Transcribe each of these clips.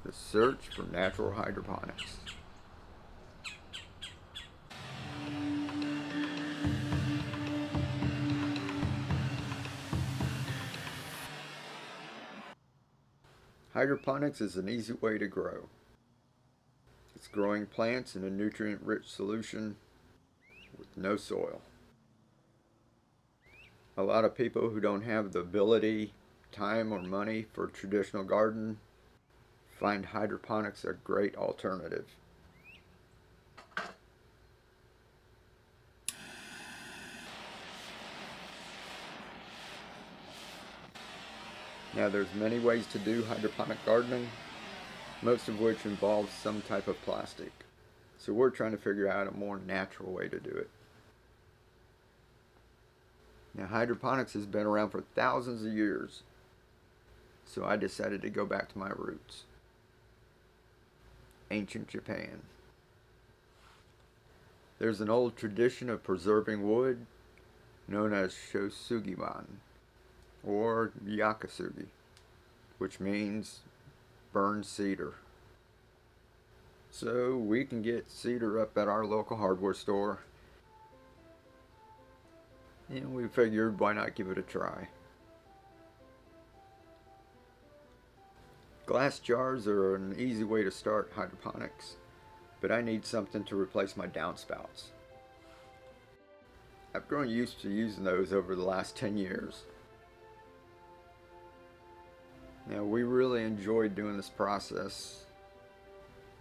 The search for natural hydroponics. Hydroponics is an easy way to grow. It's growing plants in a nutrient-rich solution with no soil. A lot of people who don't have the ability, time, or money for a traditional garden find hydroponics a great alternative. Now there's many ways to do hydroponic gardening, most of which involves some type of plastic. So we're trying to figure out a more natural way to do it. Now hydroponics has been around for thousands of years, so I decided to go back to my roots. Ancient Japan. There's an old tradition of preserving wood known as shou, or Yakisugi, which means burned cedar. So we can get cedar up at our local hardware store, and we figured why not give it a try. Glass jars are an easy way to start hydroponics, but I need something to replace my downspouts. I've grown used to using those over the last 10 years. Now we really enjoyed doing this process.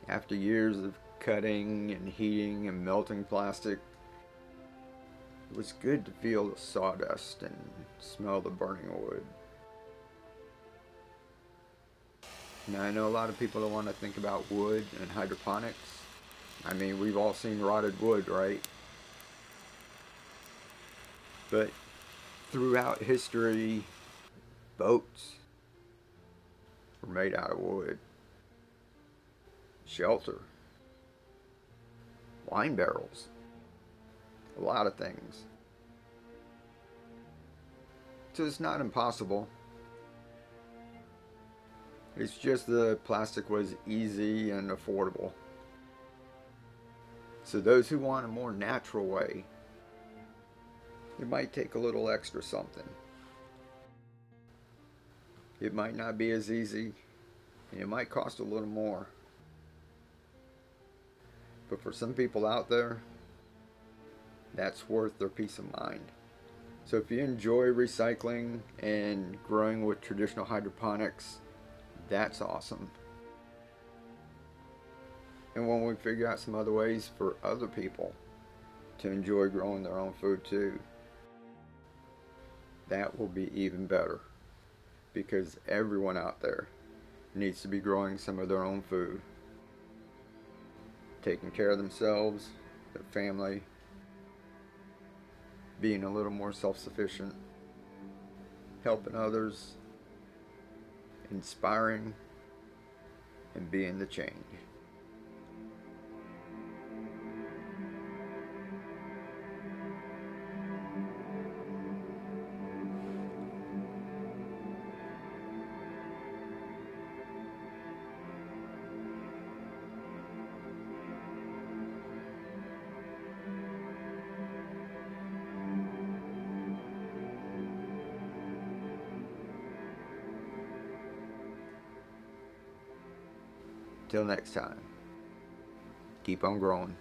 After years of cutting and heating and melting plastic, it was good to feel the sawdust and smell the burning wood. Now I know a lot of people don't want to think about wood and hydroponics. I mean, we've all seen rotted wood, right? But throughout history, boats were made out of wood. Shelter. Wine barrels. A lot of things. So it's not impossible. It's just the plastic was easy and affordable. So those who want a more natural way, it might take a little extra something. It might not be as easy, and it might cost a little more. But for some people out there, that's worth their peace of mind. So if you enjoy recycling and growing with traditional hydroponics, that's awesome. And when we figure out some other ways for other people to enjoy growing their own food too, that will be even better, because everyone out there needs to be growing some of their own food, taking care of themselves, their family, being a little more self-sufficient, helping others, inspiring, and being the change. Till next time, keep on growing.